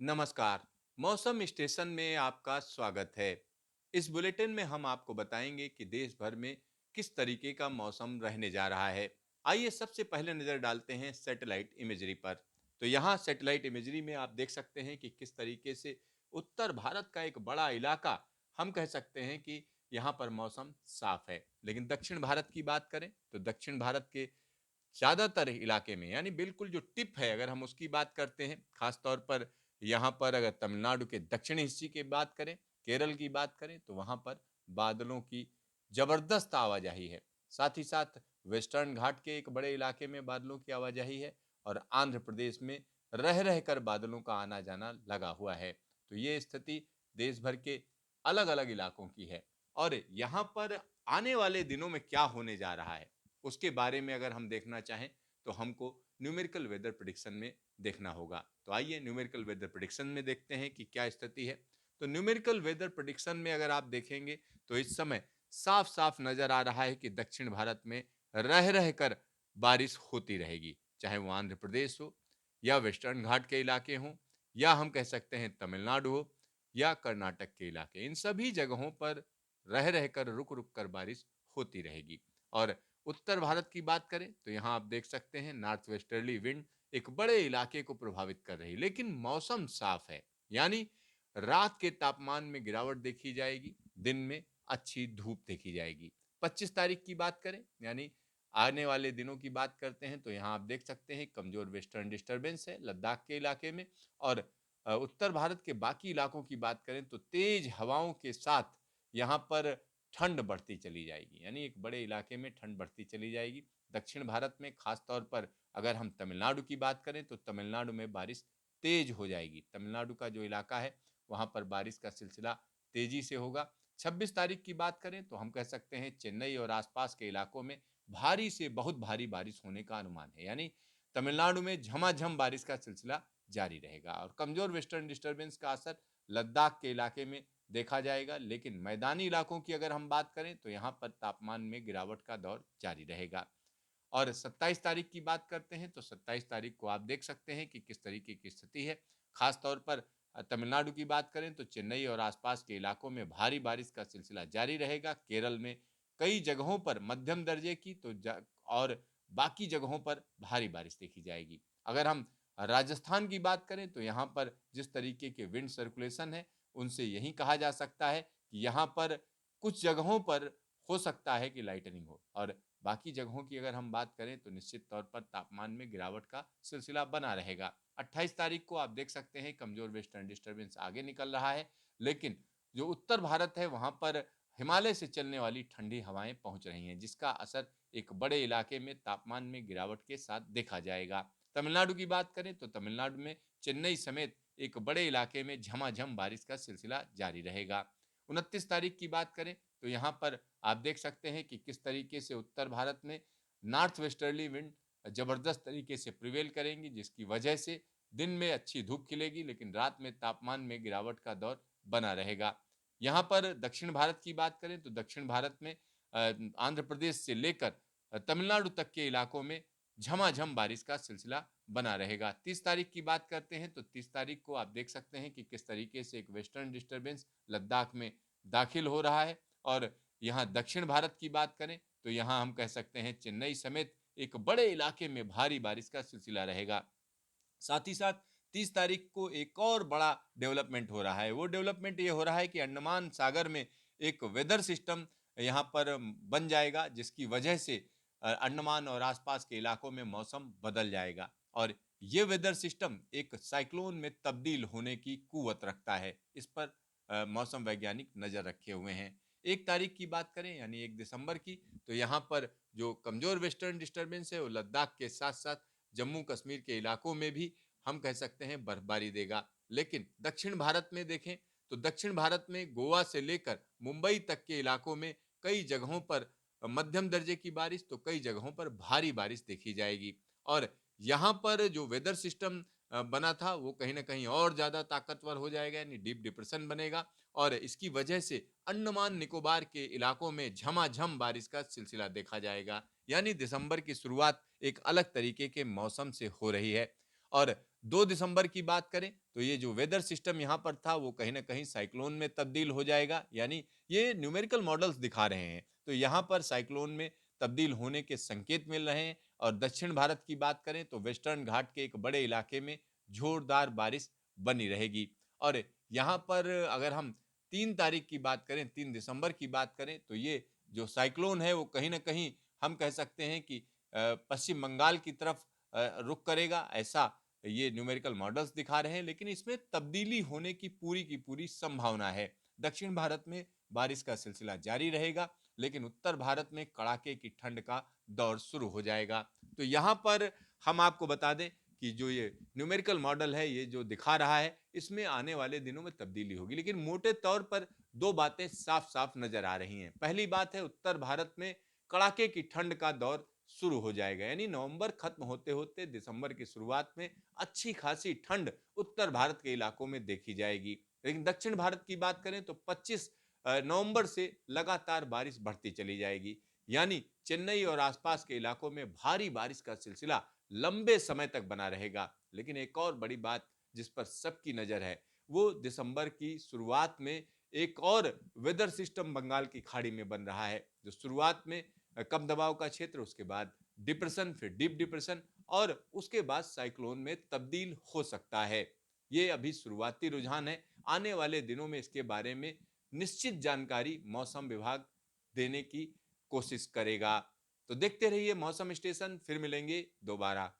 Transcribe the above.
नमस्कार। मौसम स्टेशन में आपका स्वागत है। इस बुलेटिन में हम आपको बताएंगे कि देश भर में किस तरीके का मौसम रहने जा रहा है। आइए सबसे पहले नजर डालते हैं सैटेलाइट इमेजरी पर। तो यहाँ सैटेलाइट इमेजरी में आप देख सकते हैं कि किस तरीके से उत्तर भारत का एक बड़ा इलाका, हम कह सकते हैं कि यहाँ पर मौसम साफ है। लेकिन दक्षिण भारत की बात करें तो दक्षिण भारत के ज़्यादातर इलाके में, यानी बिल्कुल जो टिप है, अगर हम उसकी बात करते हैं, खास तौर पर यहाँ पर अगर तमिलनाडु के दक्षिणी हिस्से की बात करें, केरल की बात करें, तो वहाँ पर बादलों की ज़बरदस्त आवाजाही है। साथ ही साथ वेस्टर्न घाट के एक बड़े इलाके में बादलों की आवाजाही है और आंध्र प्रदेश में रह कर बादलों का आना-जाना लगा हुआ है। तो ये स्थिति देश भर के अलग-अलग इलाकों की है और यहाँ पर आने वाले दिनों में क्या होने जा रहा है, उसके बारे में अगर हम देखना चाहें तो हमको न्यूमेरिकल वेदर प्रेडिक्शन में देखना होगा। तो आइए न्यूमेरिकल वेदर प्रेडिक्शन में देखते हैं कि क्या स्थिति है। तो न्यूमेरिकल वेदर प्रेडिक्शन में अगर आप देखेंगे तो इस समय साफ-साफ नजर आ रहा है कि दक्षिण भारत में रह कर बारिश होती रहेगी। चाहे वो आंध्र प्रदेश हो या वेस्टर्न घाट के इलाके हों या हम कह सकते हैं तमिलनाडु हो या कर्नाटक के इलाके, इन सभी जगहों पर रह कर रुक-रुक कर बारिश होती रहेगी। और उत्तर भारत की बात करें तो यहाँ आप देख सकते हैं नॉर्थ वेस्टर्ली विंड एक बड़े इलाके को प्रभावित कर रही है, लेकिन मौसम साफ है। यानी रात के तापमान में गिरावट देखी जाएगी, दिन में अच्छी धूप देखी जाएगी। 25 तारीख की बात करें, यानी आने वाले दिनों की बात करते हैं, तो यहाँ आप देख सकते हैं कमजोर वेस्टर्न डिस्टर्बेंस है लद्दाख के इलाके में। और उत्तर भारत के बाकी इलाकों की बात करें तो तेज हवाओं के साथ यहाँ पर ठंड बढ़ती चली जाएगी, यानी एक बड़े इलाके में ठंड बढ़ती चली जाएगी। दक्षिण भारत में खास तौर पर अगर हम तमिलनाडु की बात करें तो तमिलनाडु में बारिश तेज हो जाएगी। तमिलनाडु का जो इलाका है वहाँ पर बारिश का सिलसिला तेजी से होगा। 26 तारीख की बात करें तो हम कह सकते हैं चेन्नई और आसपास के इलाकों में भारी से बहुत भारी बारिश होने का अनुमान है, यानी तमिलनाडु में झमाझम बारिश का सिलसिला जारी रहेगा और कमजोर वेस्टर्न डिस्टर्बेंस का असर लद्दाख के इलाके में देखा जाएगा। लेकिन मैदानी इलाकों की अगर हम बात करें तो यहाँ पर तापमान में गिरावट का दौर जारी रहेगा। और 27 तारीख की बात करते हैं तो 27 तारीख को आप देख सकते हैं कि किस तरीके की स्थिति है। खास तौर पर तमिलनाडु की बात करें तो चेन्नई और आसपास के इलाकों में भारी बारिश का सिलसिला जारी रहेगा। केरल में कई जगहों पर मध्यम दर्जे की और बाकी जगहों पर भारी बारिश देखी जाएगी। अगर हम राजस्थान की बात करें तो यहाँ पर जिस तरीके के विंड सर्कुलेशन है, उनसे यही कहा जा सकता है कि यहाँ पर कुछ जगहों पर हो सकता है कि लाइटनिंग हो और बाकी जगहों की अगर हम बात करें तो निश्चित तौर पर तापमान में गिरावट का सिलसिला बना रहेगा। 28 तारीख को आप देख सकते हैं कमजोर वेस्टर्न डिस्टर्बेंस आगे निकल रहा है, लेकिन जो उत्तर भारत है वहां पर हिमालय से चलने वाली ठंडी हवाएं पहुंच रही हैं, जिसका असर एक बड़े इलाके में तापमान में गिरावट के साथ देखा जाएगा। तमिलनाडु की बात करें तो तमिलनाडु में चेन्नई समेत एक बड़े इलाके में झमाझम बारिश का सिलसिला जारी रहेगा। 29 तारीख की बात करें तो यहाँ पर आप देख सकते हैं कि किस तरीके से उत्तर भारत में नॉर्थ वेस्टर्ली विंड जबरदस्त तरीके से प्रिवेल करेंगी, जिसकी वजह से दिन में अच्छी धूप खिलेगी लेकिन रात में तापमान में गिरावट का दौर बना रहेगा। यहाँ पर दक्षिण भारत की बात करें तो दक्षिण भारत में आंध्र प्रदेश से लेकर तमिलनाडु तक के इलाकों में झमाझम बारिश का सिलसिला बना रहेगा। 30 तारीख की बात करते हैं तो 30 तारीख को आप देख सकते हैं कि किस तरीके से एक वेस्टर्न डिस्टर्बेंस लद्दाख में दाखिल हो रहा है। और यहाँ दक्षिण भारत की बात करें तो यहाँ हम कह सकते हैं चेन्नई समेत एक बड़े इलाके में भारी बारिश का सिलसिला रहेगा। साथ ही साथ 30 तारीख को एक और बड़ा डेवलपमेंट हो रहा है। वो डेवलपमेंट ये हो रहा है कि अंडमान सागर में एक वेदर सिस्टम यहाँ पर बन जाएगा, जिसकी वजह से अंडमान और आसपास के इलाकों में मौसम बदल जाएगा और ये वेदर सिस्टम एक साइक्लोन में तब्दील होने की कुवत रखता है। इस पर मौसम वैज्ञानिक नजर रखे हुए हैं। 1 तारीख की बात करें यानी 1 दिसंबर की, तो यहाँ पर जो कमजोर वेस्टर्न डिस्टर्बेंस है वो लद्दाख के साथ साथ जम्मू कश्मीर के इलाकों में भी हम कह सकते हैं बर्फबारी देगा। लेकिन दक्षिण भारत में देखें तो दक्षिण भारत में गोवा से लेकर मुंबई तक के इलाकों में कई जगहों पर मध्यम दर्जे की बारिश तो कई जगहों पर भारी बारिश देखी जाएगी। और यहाँ पर जो वेदर सिस्टम बना था वो कहीं ना कहीं और ज्यादा ताकतवर हो जाएगा, यानी डीप डिप्रेशन बनेगा और इसकी वजह से अंडमान निकोबार के इलाकों में झमाझम बारिश का सिलसिला देखा जाएगा। यानी दिसंबर की शुरुआत एक अलग तरीके के मौसम से हो रही है और 2 दिसंबर की बात करें तो ये जो वेदर सिस्टम यहाँ पर था वो कहीं न कहीं साइक्लोन में तब्दील हो जाएगा, यानी ये न्यूमेरिकल मॉडल्स दिखा रहे हैं। तो यहाँ पर साइक्लोन में तब्दील होने के संकेत मिल रहे हैं और दक्षिण भारत की बात करें तो वेस्टर्न घाट के एक बड़े इलाके में जोरदार बारिश बनी रहेगी। और यहाँ पर अगर हम 3 तारीख की बात करें, 3 दिसंबर की बात करें तो ये जो साइक्लोन है वो कहीं न कहीं हम कह सकते हैं कि पश्चिम बंगाल की तरफ रुख करेगा, ऐसा ये न्यूमेरिकल मॉडल्स दिखा रहे हैं, लेकिन इसमें तब्दीली होने की पूरी संभावना है। दक्षिण भारत में बारिश का सिलसिला जारी रहेगा, लेकिन उत्तर भारत में कड़ाके की ठंड का दौर शुरू हो जाएगा। तो यहाँ पर हम आपको बता दें कि जो ये न्यूमेरिकल मॉडल है, ये जो दिखा रहा है, इसमें आने वाले दिनों में तब्दीली होगी। लेकिन मोटे तौर पर 2 बातें साफ-साफ नज़र आ रही हैं। पहली बात है उत्तर भारत में कड़ाके की ठंड का दौर शुरू हो जाएगा, यानी नवंबर खत्म होते-होते दिसंबर की शुरुआत में अच्छी खासी ठंड उत्तर भारत के इलाकों में देखी जाएगी। लेकिन दक्षिण भारत की बात करें तो 25 नवंबर से लगातार बारिश बढ़ती चली जाएगी, यानी चेन्नई और आसपास के इलाकों में भारी बारिश का सिलसिला लंबे समय तक बना रहेगा। लेकिन एक और बड़ी बात जिस पर सबकी नजर है, वो दिसंबर की शुरुआत में एक और वेदर सिस्टम बंगाल की खाड़ी में बन रहा है, जो शुरुआत में कम दबाव का क्षेत्र, उसके बाद डिप्रेशन, फिर डीप डिप्रेशन और उसके बाद साइक्लोन में तब्दील हो सकता है। ये अभी शुरुआती रुझान है। आने वाले दिनों में इसके बारे में निश्चित जानकारी मौसम विभाग देने की कोशिश करेगा। तो देखते रहिए मौसम स्टेशन, फिर मिलेंगे दोबारा।